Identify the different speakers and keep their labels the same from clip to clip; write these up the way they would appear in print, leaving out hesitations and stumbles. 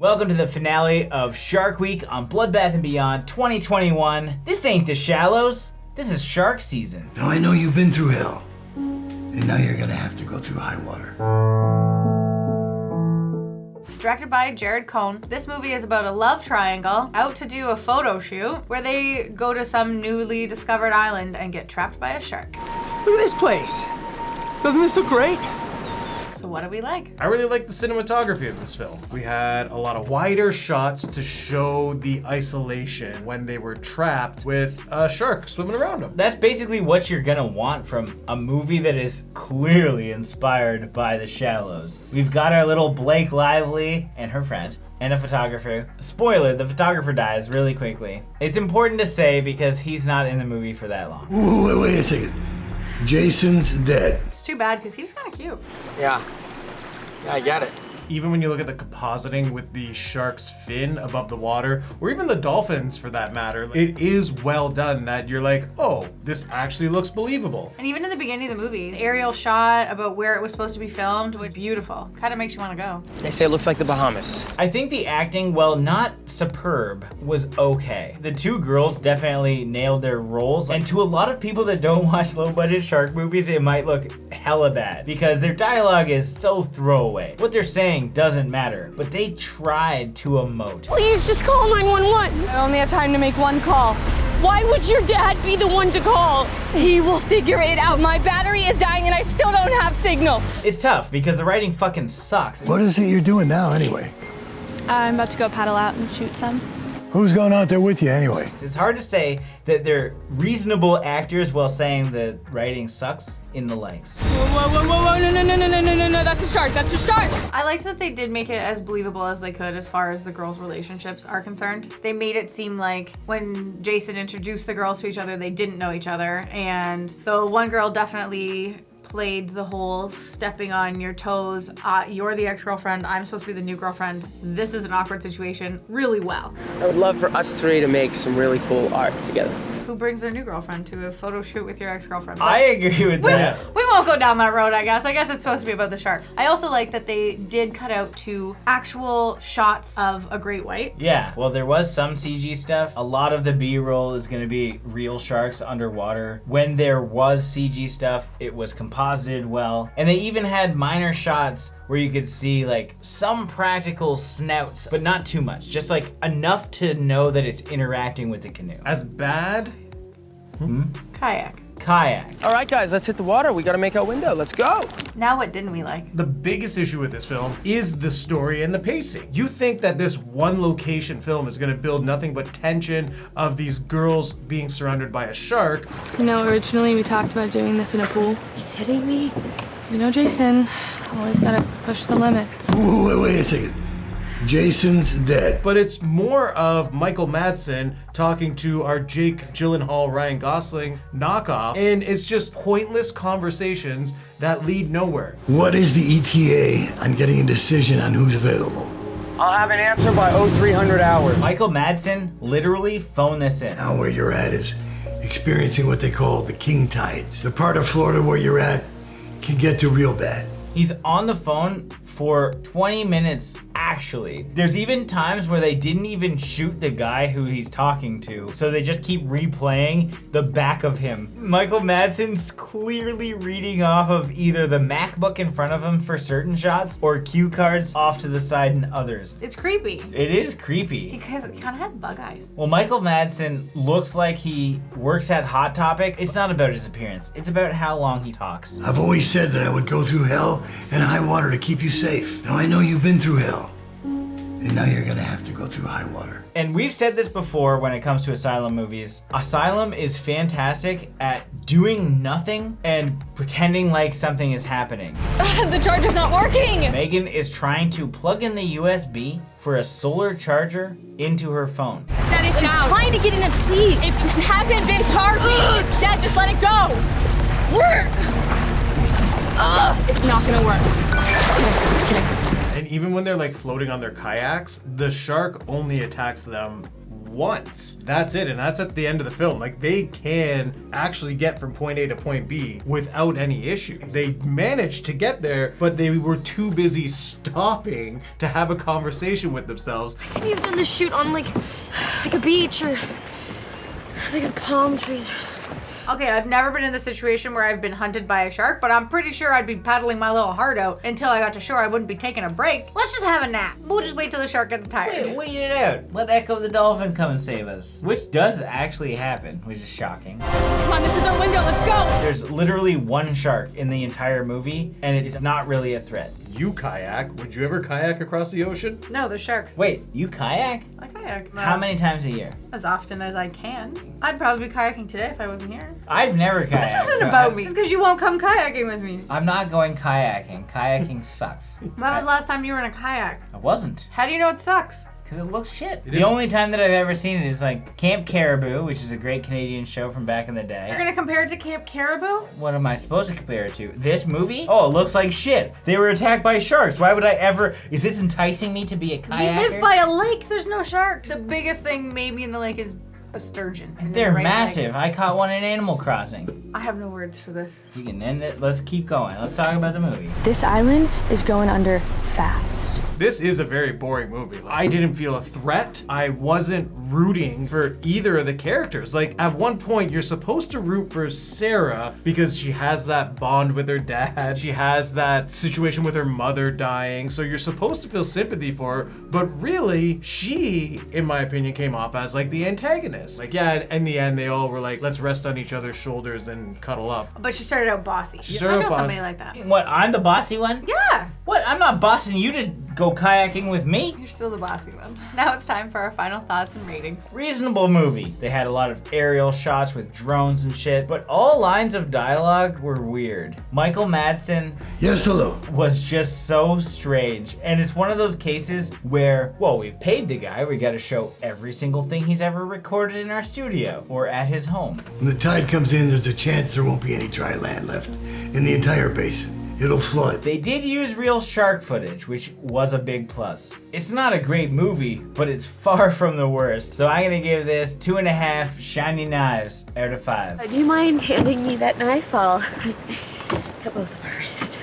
Speaker 1: Welcome to the finale of Shark Week on Bloodbath & Beyond 2021. This ain't the shallows, this is shark season.
Speaker 2: Now I know you've been through hell, and now you're gonna have to go through high water.
Speaker 3: Directed by Jared Cohn, this movie is about a love triangle out to do a photo shoot where they go to some newly discovered island and get trapped by a shark.
Speaker 4: Look at this place. Doesn't this look great?
Speaker 3: So what do we like?
Speaker 5: I really like the cinematography of this film. We had a lot of wider shots to show the isolation when they were trapped with a shark swimming around them.
Speaker 1: That's basically what you're gonna want from a movie that is clearly inspired by The Shallows. We've got our little Blake Lively and her friend, and a photographer. Spoiler, the photographer dies really quickly. It's important to say because he's not in the movie for that long.
Speaker 2: Ooh, wait a second. Jason's dead.
Speaker 3: It's too bad because he was kind of cute.
Speaker 4: Yeah, I get it.
Speaker 5: Even when you look at the compositing with the shark's fin above the water, or even the dolphins for that matter, it is well done that you're like, oh, this actually looks believable.
Speaker 3: And even in the beginning of the movie, the aerial shot about where it was supposed to be filmed was beautiful. Kind of makes you want to go.
Speaker 4: They say it looks like the Bahamas.
Speaker 1: I think the acting, while not superb, was okay. The two girls definitely nailed their roles, and to a lot of people that don't watch low-budget shark movies, it might look hella bad because their dialogue is so throwaway. What they're saying doesn't matter, but they tried to emote.
Speaker 6: Please just call 911. I only have time to make one call. Why would your dad be the one to call? He will figure it out. My battery is dying and I still don't have signal.
Speaker 1: It's tough because the writing fucking sucks.
Speaker 2: What is it you're doing now anyway?
Speaker 6: I'm about to go paddle out and shoot some.
Speaker 2: Who's going out there with you anyway?
Speaker 1: It's hard to say that they're reasonable actors while saying the writing sucks in the likes.
Speaker 6: Whoa, no, that's a shark, that's a shark.
Speaker 3: I liked that they did make it as believable as they could as far as the girls' relationships are concerned. They made it seem like when Jason introduced the girls to each other, they didn't know each other, and the one girl definitely played the whole stepping on your toes, you're the ex-girlfriend, I'm supposed to be the new girlfriend, this is an awkward situation, really well.
Speaker 4: I would love for us three to make some really cool art together.
Speaker 3: Who brings their new girlfriend to a photo shoot with your ex-girlfriend?
Speaker 1: I agree with that.
Speaker 3: We won't go down that road, I guess. I guess it's supposed to be about the sharks. I also like that they did cut out two actual shots of a great white.
Speaker 1: Yeah, well, there was some CG stuff. A lot of the B-roll is gonna be real sharks underwater. When there was CG stuff, it was composited well. And they even had minor shots where you could see like some practical snouts, but not too much. Just like enough to know that it's interacting with the canoe.
Speaker 5: As bad?
Speaker 3: Kayak.
Speaker 1: Kayak.
Speaker 4: All right, guys, let's hit the water. We gotta make our window. Let's go.
Speaker 3: Now what didn't we like?
Speaker 5: The biggest issue with this film is the story and the pacing. You think that this one location film is gonna build nothing but tension of these girls being surrounded by a shark.
Speaker 6: You know, originally we talked about doing this in a pool. Kidding me? You know, Jason, always gotta push the limits.
Speaker 2: Ooh, wait a second. Jason's dead.
Speaker 5: But it's more of Michael Madsen talking to our Jake Gyllenhaal, Ryan Gosling knockoff, and it's just pointless conversations that lead nowhere.
Speaker 2: What is the ETA on getting a decision on who's available?
Speaker 4: I'll have an answer by 0300 hours.
Speaker 1: Michael Madsen literally phoned this in.
Speaker 2: Now where you're at is experiencing what they call the king tides. The part of Florida where you're at can get to real bad.
Speaker 1: He's on the phone for 20 minutes, actually. There's even times where they didn't even shoot the guy who he's talking to, so they just keep replaying the back of him. Michael Madsen's clearly reading off of either the MacBook in front of him for certain shots or cue cards off to the side in others.
Speaker 3: It's creepy.
Speaker 1: It is creepy.
Speaker 3: Because it kind of has bug eyes.
Speaker 1: Well, Michael Madsen looks like he works at Hot Topic. It's not about his appearance. It's about how long he talks.
Speaker 2: I've always said that I would go through hell and high water to keep you safe. Now I know you've been through hell, and now you're gonna have to go through high water.
Speaker 1: And we've said this before when it comes to Asylum movies. Asylum is fantastic at doing nothing and pretending like something is happening.
Speaker 6: The charger's not working.
Speaker 1: Megan is trying to plug in the USB for a solar charger into her phone.
Speaker 6: Set it down. Trying to get in it, please. It hasn't been charging. Dad, just let it go. Work. It's not gonna work. It's connected.
Speaker 5: And even when they're like floating on their kayaks, the shark only attacks them once. That's it, and that's at the end of the film. Like, they can actually get from point A to point B without any issue. They managed to get there, but they were too busy stopping to have a conversation with themselves.
Speaker 6: Maybe you've done this shoot on like a beach or like a palm trees or something.
Speaker 3: Okay, I've never been in the situation where I've been hunted by a shark, but I'm pretty sure I'd be paddling my little heart out until I got to shore. I wouldn't be taking a break. Let's just have a nap. We'll just wait till the shark gets tired.
Speaker 1: Wait it out. Let Echo the dolphin come and save us. Which does actually happen, which is shocking.
Speaker 6: Come on, this is our window, let's go!
Speaker 1: There's literally one shark in the entire movie, and it's not really a threat.
Speaker 5: You kayak. Would you ever kayak across the ocean?
Speaker 3: No, the sharks.
Speaker 1: Wait, you kayak?
Speaker 3: I kayak.
Speaker 1: How many times a year?
Speaker 3: As often as I can. I'd probably be kayaking today if I wasn't here.
Speaker 1: I've never kayaked.
Speaker 3: This isn't about me. It's because you won't come kayaking with me.
Speaker 1: I'm not going kayaking. Kayaking sucks.
Speaker 3: When was the last time you were in a kayak?
Speaker 1: I wasn't.
Speaker 3: How do you know it sucks?
Speaker 1: Because it looks shit.
Speaker 5: It
Speaker 1: The
Speaker 5: is-
Speaker 1: only time that I've ever seen it is like Camp Caribou, which is a great Canadian show from back in the day.
Speaker 3: You're gonna compare it to Camp Caribou?
Speaker 1: What am I supposed to compare it to? This movie? Oh, it looks like shit. They were attacked by sharks. Why would I ever... Is this enticing me to be a kayaker?
Speaker 3: We live by a lake. There's no sharks. The biggest thing maybe in the lake is a sturgeon. And
Speaker 1: They're
Speaker 3: right
Speaker 1: massive.
Speaker 3: leg.
Speaker 1: I caught one in Animal Crossing.
Speaker 3: I have no words for this.
Speaker 1: We can end it. Let's keep going. Let's talk about the movie.
Speaker 6: This island is going under fast.
Speaker 5: This is a very boring movie. I didn't feel a threat. I wasn't rooting for either of the characters. Like, at one point, you're supposed to root for Sarah because she has that bond with her dad. She has that situation with her mother dying. So you're supposed to feel sympathy for her. But really, she, in my opinion, came off as like the antagonist. Like, yeah, in the end, they all were like, let's rest on each other's shoulders and cuddle up.
Speaker 3: But she started out bossy.
Speaker 5: She started
Speaker 3: I know
Speaker 5: out bossy.
Speaker 3: somebody like that.
Speaker 1: What, I'm the bossy one?
Speaker 3: Yeah.
Speaker 1: What? I'm not bossing you to go kayaking with me.
Speaker 3: You're still the bossy one. Now it's time for our final thoughts and ratings.
Speaker 1: Reasonable movie. They had a lot of aerial shots with drones and shit, but all lines of dialogue were weird. Michael Madsen
Speaker 2: Yes, hello.
Speaker 1: was just so strange. And it's one of those cases where, well, we've paid the guy, we gotta show every single thing he's ever recorded in our studio or at his home.
Speaker 2: When the tide comes in, there's a chance there won't be any dry land left in the entire basin. It'll flood.
Speaker 1: They did use real shark footage, which was a big plus. It's not a great movie, but it's far from the worst. So I'm gonna give this 2.5 shiny knives out of 5.
Speaker 6: Do you mind handing me that knife? I'll cut both of our wrists.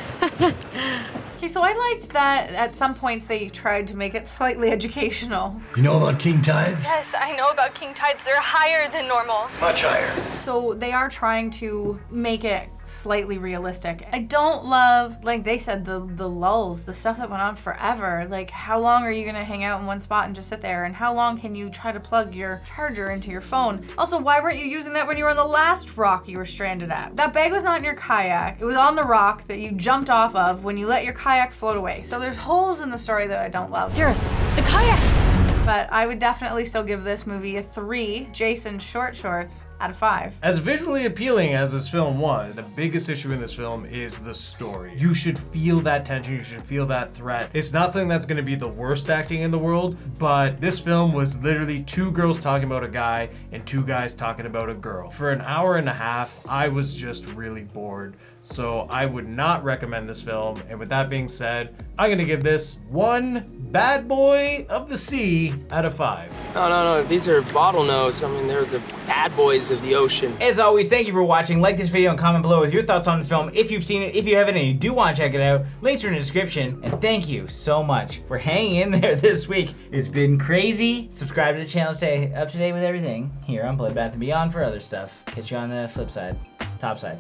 Speaker 3: Okay, so I liked that at some points they tried to make it slightly educational.
Speaker 2: You know about king tides?
Speaker 6: Yes, I know about king tides. They're higher than normal.
Speaker 2: Much higher.
Speaker 3: So they are trying to make it slightly realistic. I don't love, like they said, the lulls, the stuff that went on forever. Like, how long are you gonna hang out in one spot and just sit there? And how long can you try to plug your charger into your phone? Also, why weren't you using that when you were on the last rock you were stranded at? That bag was not in your kayak. It was on the rock that you jumped off of when you let your kayak float away. So there's holes in the story that I don't love.
Speaker 6: Sarah, the kayaks!
Speaker 3: But I would definitely still give this movie a 3 Jason short shorts out of 5.
Speaker 5: As visually appealing as this film was, the biggest issue in this film is the story. You should feel that tension, you should feel that threat. It's not something that's gonna be the worst acting in the world, but this film was literally 2 girls talking about a guy and 2 guys talking about a girl. For an hour and a half, I was just really bored. So I would not recommend this film. And with that being said, I'm gonna give this 1 bad boy of the sea out of 5.
Speaker 4: No. These are bottlenose. I mean, they're the bad boys of the ocean.
Speaker 1: As always, thank you for watching. Like this video and comment below with your thoughts on the film. If you've seen it, if you haven't and you do want to check it out, links are in the description. And thank you so much for hanging in there this week. It's been crazy. Subscribe to the channel to stay up to date with everything here on Bloodbath and Beyond for other stuff. Catch you on the flip side, top side.